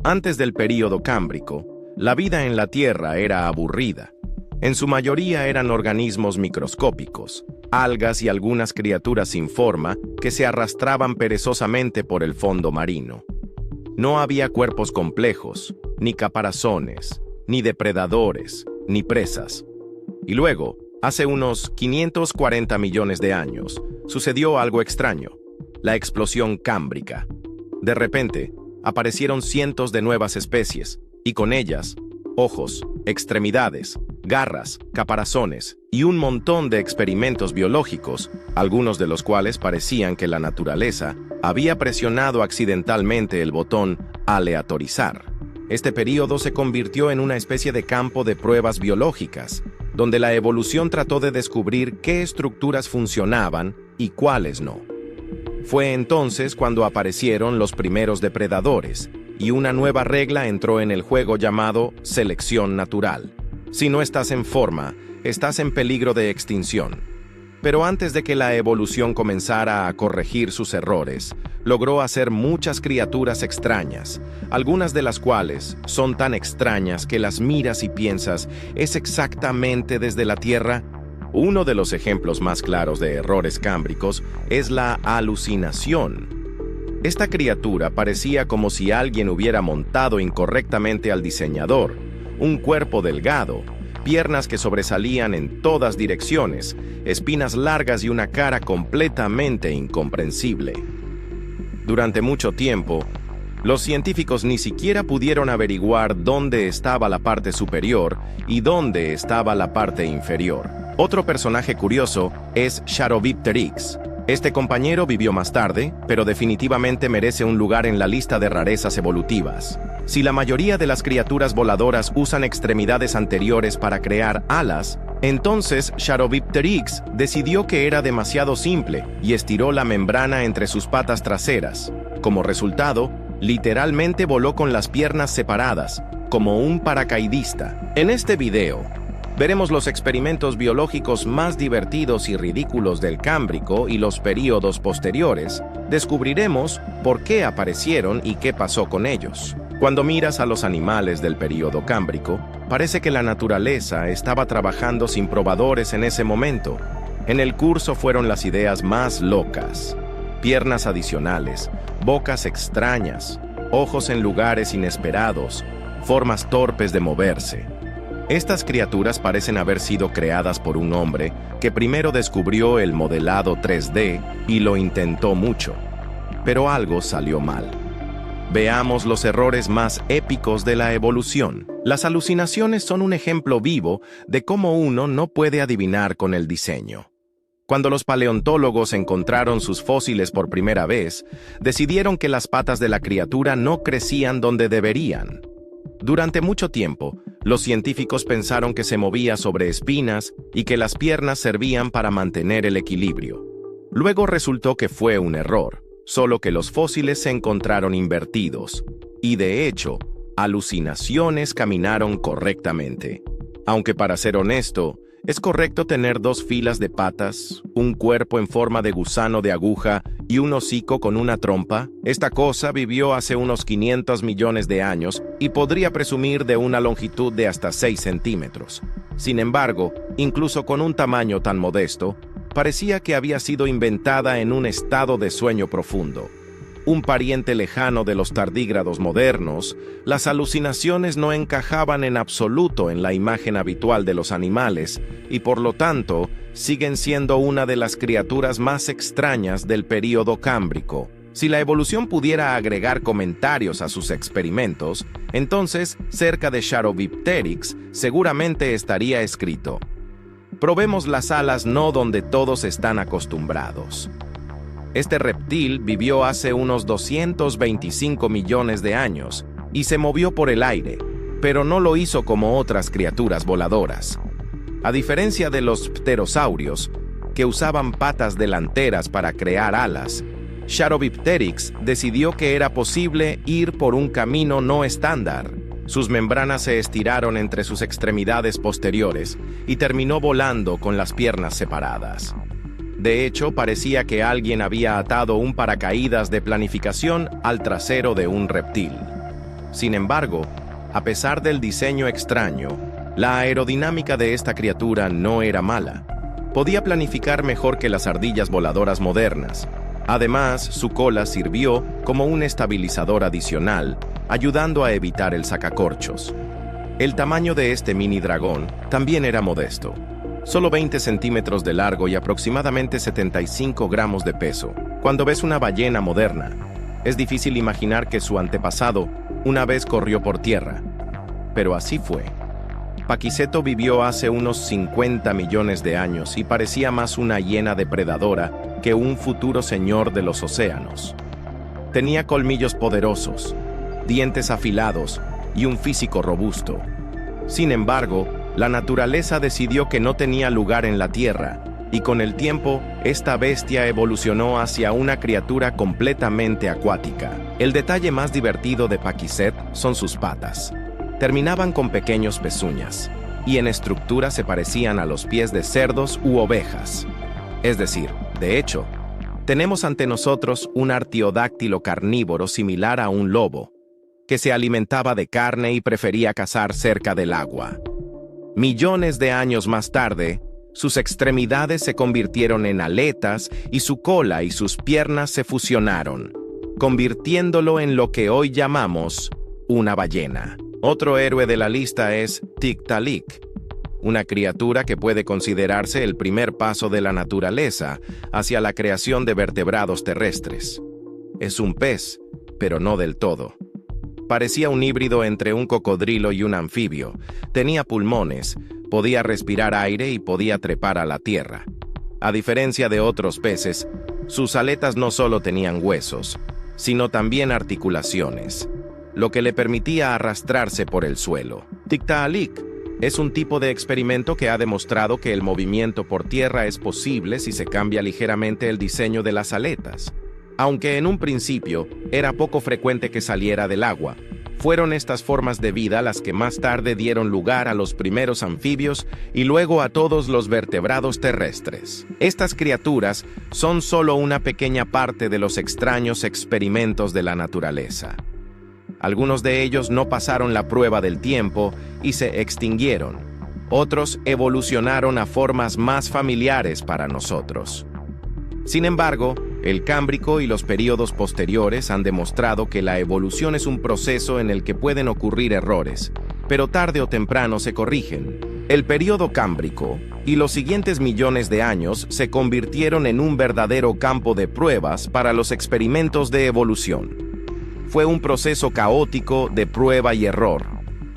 Antes del período cámbrico, la vida en la Tierra era aburrida. En su mayoría eran organismos microscópicos, algas y algunas criaturas sin forma que se arrastraban perezosamente por el fondo marino. No había cuerpos complejos, ni caparazones, ni depredadores, ni presas. Y luego, hace unos 540 millones de años, sucedió algo extraño: la explosión cámbrica. De repente, aparecieron cientos de nuevas especies, y con ellas, ojos, extremidades, garras, caparazones y un montón de experimentos biológicos, algunos de los cuales parecían que la naturaleza había presionado accidentalmente el botón aleatorizar. Este período se convirtió en una especie de campo de pruebas biológicas, donde la evolución trató de descubrir qué estructuras funcionaban y cuáles no. Fue entonces cuando aparecieron los primeros depredadores, y una nueva regla entró en el juego llamado selección natural. Si no estás en forma, estás en peligro de extinción. Pero antes de que la evolución comenzara a corregir sus errores, logró hacer muchas criaturas extrañas, algunas de las cuales son tan extrañas que las miras y piensas, ¿es exactamente desde la Tierra? Uno de los ejemplos más claros de errores cámbricos es la alucinación. Esta criatura parecía como si alguien hubiera montado incorrectamente al diseñador: un cuerpo delgado, piernas que sobresalían en todas direcciones, espinas largas y una cara completamente incomprensible. Durante mucho tiempo, los científicos ni siquiera pudieron averiguar dónde estaba la parte superior y dónde estaba la parte inferior. Otro personaje curioso es Charovipteryx. Este compañero vivió más tarde, pero definitivamente merece un lugar en la lista de rarezas evolutivas. Si la mayoría de las criaturas voladoras usan extremidades anteriores para crear alas, entonces Charovipteryx decidió que era demasiado simple y estiró la membrana entre sus patas traseras. Como resultado, literalmente voló con las piernas separadas, como un paracaidista. En este video, veremos los experimentos biológicos más divertidos y ridículos del Cámbrico y los períodos posteriores. Descubriremos por qué aparecieron y qué pasó con ellos. Cuando miras a los animales del período Cámbrico, parece que la naturaleza estaba trabajando sin probadores en ese momento. En el curso fueron las ideas más locas: piernas adicionales, bocas extrañas, ojos en lugares inesperados, formas torpes de moverse. Estas criaturas parecen haber sido creadas por un hombre que primero descubrió el modelado 3D y lo intentó mucho, pero algo salió mal. Veamos los errores más épicos de la evolución. Las alucinaciones son un ejemplo vivo de cómo uno no puede adivinar con el diseño. Cuando los paleontólogos encontraron sus fósiles por primera vez, decidieron que las patas de la criatura no crecían donde deberían. Durante mucho tiempo, los científicos pensaron que se movía sobre espinas y que las piernas servían para mantener el equilibrio. Luego resultó que fue un error, solo que los fósiles se encontraron invertidos, y de hecho, alucinaciones caminaron correctamente. Aunque, para ser honesto, es correcto tener dos filas de patas, un cuerpo en forma de gusano de aguja y un hocico con una trompa. Esta cosa vivió hace unos 500 millones de años y podría presumir de una longitud de hasta 6 centímetros. Sin embargo, incluso con un tamaño tan modesto, parecía que había sido inventada en un estado de sueño profundo. Un pariente lejano de los tardígrados modernos, las alucinaciones no encajaban en absoluto en la imagen habitual de los animales y, por lo tanto, siguen siendo una de las criaturas más extrañas del período cámbrico. Si la evolución pudiera agregar comentarios a sus experimentos, entonces, cerca de Charovipteryx, seguramente estaría escrito: probemos las alas no donde todos están acostumbrados. Este reptil vivió hace unos 225 millones de años y se movió por el aire, pero no lo hizo como otras criaturas voladoras. A diferencia de los pterosaurios, que usaban patas delanteras para crear alas, Charovipteryx decidió que era posible ir por un camino no estándar. Sus membranas se estiraron entre sus extremidades posteriores y terminó volando con las piernas separadas. De hecho, parecía que alguien había atado un paracaídas de planificación al trasero de un reptil. Sin embargo, a pesar del diseño extraño, la aerodinámica de esta criatura no era mala. Podía planificar mejor que las ardillas voladoras modernas. Además, su cola sirvió como un estabilizador adicional, ayudando a evitar el sacacorchos. El tamaño de este mini dragón también era modesto. Solo 20 centímetros de largo y aproximadamente 75 gramos de peso. Cuando ves una ballena moderna, es difícil imaginar que su antepasado una vez corrió por tierra. Pero así fue. Paquiceto vivió hace unos 50 millones de años y parecía más una hiena depredadora que un futuro señor de los océanos. Tenía colmillos poderosos, dientes afilados y un físico robusto. Sin embargo, la naturaleza decidió que no tenía lugar en la Tierra, y con el tiempo, esta bestia evolucionó hacia una criatura completamente acuática. El detalle más divertido de Paquicet son sus patas. Terminaban con pequeños pezuñas, y en estructura se parecían a los pies de cerdos u ovejas. Es decir, de hecho, tenemos ante nosotros un artiodáctilo carnívoro similar a un lobo, que se alimentaba de carne y prefería cazar cerca del agua. Millones de años más tarde, sus extremidades se convirtieron en aletas y su cola y sus piernas se fusionaron, convirtiéndolo en lo que hoy llamamos una ballena. Otro héroe de la lista es Tiktaalik, una criatura que puede considerarse el primer paso de la naturaleza hacia la creación de vertebrados terrestres. Es un pez, pero no del todo. Parecía un híbrido entre un cocodrilo y un anfibio. Tenía pulmones, podía respirar aire y podía trepar a la tierra. A diferencia de otros peces, sus aletas no solo tenían huesos, sino también articulaciones, lo que le permitía arrastrarse por el suelo. Tiktaalik es un tipo de experimento que ha demostrado que el movimiento por tierra es posible si se cambia ligeramente el diseño de las aletas. Aunque en un principio era poco frecuente que saliera del agua, fueron estas formas de vida las que más tarde dieron lugar a los primeros anfibios y luego a todos los vertebrados terrestres. Estas criaturas son solo una pequeña parte de los extraños experimentos de la naturaleza. Algunos de ellos no pasaron la prueba del tiempo y se extinguieron. Otros evolucionaron a formas más familiares para nosotros. Sin embargo, el Cámbrico y los períodos posteriores han demostrado que la evolución es un proceso en el que pueden ocurrir errores, pero tarde o temprano se corrigen. El período Cámbrico y los siguientes millones de años se convirtieron en un verdadero campo de pruebas para los experimentos de evolución. Fue un proceso caótico de prueba y error,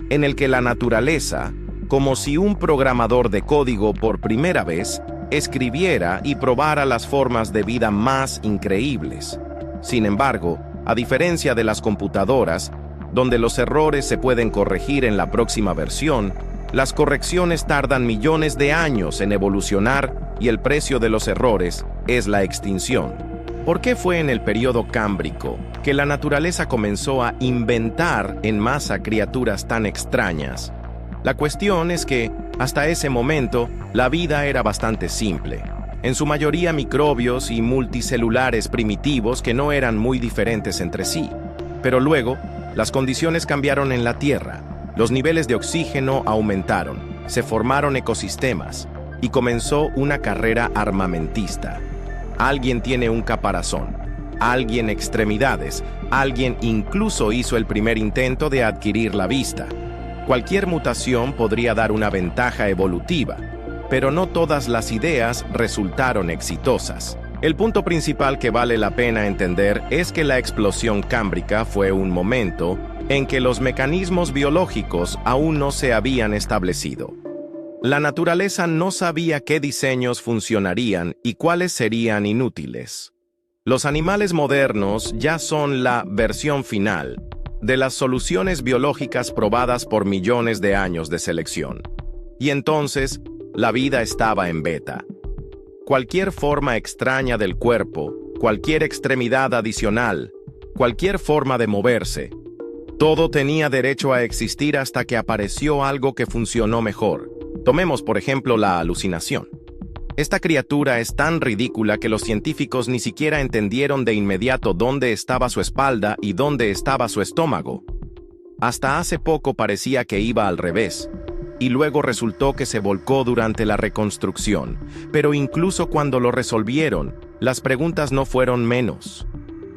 en el que la naturaleza, como si un programador de código por primera vez, escribiera y probara las formas de vida más increíbles. Sin embargo, a diferencia de las computadoras, donde los errores se pueden corregir en la próxima versión, las correcciones tardan millones de años en evolucionar y el precio de los errores es la extinción. ¿Por qué fue en el período Cámbrico que la naturaleza comenzó a inventar en masa criaturas tan extrañas? La cuestión es que, hasta ese momento, la vida era bastante simple. En su mayoría microbios y multicelulares primitivos que no eran muy diferentes entre sí. Pero luego, las condiciones cambiaron en la Tierra, los niveles de oxígeno aumentaron, se formaron ecosistemas, y comenzó una carrera armamentista. Alguien tiene un caparazón, alguien extremidades, alguien incluso hizo el primer intento de adquirir la vista. Cualquier mutación podría dar una ventaja evolutiva, pero no todas las ideas resultaron exitosas. El punto principal que vale la pena entender es que la explosión cámbrica fue un momento en que los mecanismos biológicos aún no se habían establecido. La naturaleza no sabía qué diseños funcionarían y cuáles serían inútiles. Los animales modernos ya son la versión final de las soluciones biológicas probadas por millones de años de selección. Y entonces, la vida estaba en beta. Cualquier forma extraña del cuerpo, cualquier extremidad adicional, cualquier forma de moverse, todo tenía derecho a existir hasta que apareció algo que funcionó mejor. Tomemos, por ejemplo, la alucinación. Esta criatura es tan ridícula que los científicos ni siquiera entendieron de inmediato dónde estaba su espalda y dónde estaba su estómago. Hasta hace poco parecía que iba al revés, y luego resultó que se volcó durante la reconstrucción. Pero incluso cuando lo resolvieron, las preguntas no fueron menos.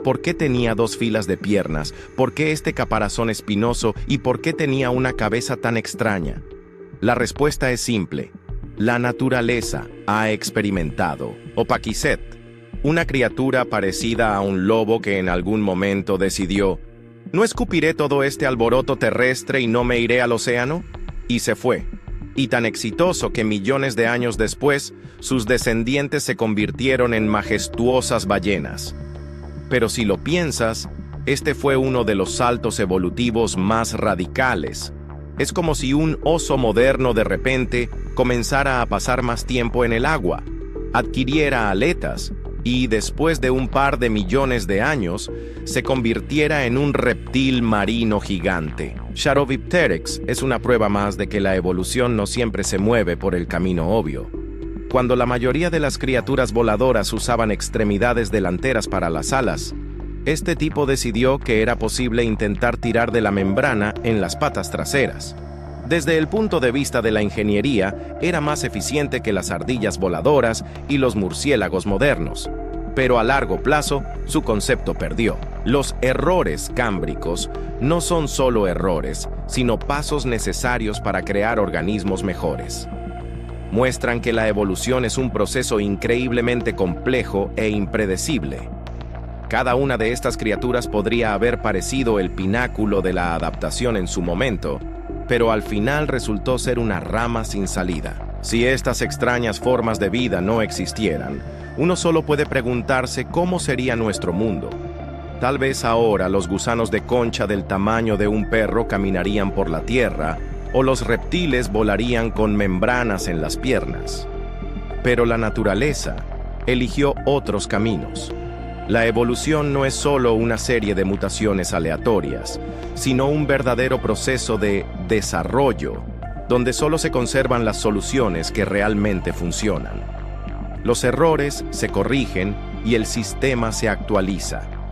¿Por qué tenía 2 filas de piernas? ¿Por qué este caparazón espinoso? ¿Y por qué tenía una cabeza tan extraña? La respuesta es simple. La naturaleza ha experimentado. Opaquicet, una criatura parecida a un lobo que en algún momento decidió: ¿no escupiré todo este alboroto terrestre y no me iré al océano? Y se fue. Y tan exitoso que millones de años después, sus descendientes se convirtieron en majestuosas ballenas. Pero si lo piensas, este fue uno de los saltos evolutivos más radicales. Es como si un oso moderno de repente comenzara a pasar más tiempo en el agua, adquiriera aletas y, después de un par de millones de años, se convirtiera en un reptil marino gigante. Charopteryx es una prueba más de que la evolución no siempre se mueve por el camino obvio. Cuando la mayoría de las criaturas voladoras usaban extremidades delanteras para las alas, este tipo decidió que era posible intentar tirar de la membrana en las patas traseras. Desde el punto de vista de la ingeniería, era más eficiente que las ardillas voladoras y los murciélagos modernos. Pero a largo plazo, su concepto perdió. Los errores cámbricos no son solo errores, sino pasos necesarios para crear organismos mejores. Muestran que la evolución es un proceso increíblemente complejo e impredecible. Cada una de estas criaturas podría haber parecido el pináculo de la adaptación en su momento, pero al final resultó ser una rama sin salida. Si estas extrañas formas de vida no existieran, uno solo puede preguntarse cómo sería nuestro mundo. Tal vez ahora los gusanos de concha del tamaño de un perro caminarían por la tierra, o los reptiles volarían con membranas en las piernas. Pero la naturaleza eligió otros caminos. La evolución no es solo una serie de mutaciones aleatorias, sino un verdadero proceso de desarrollo, donde solo se conservan las soluciones que realmente funcionan. Los errores se corrigen y el sistema se actualiza.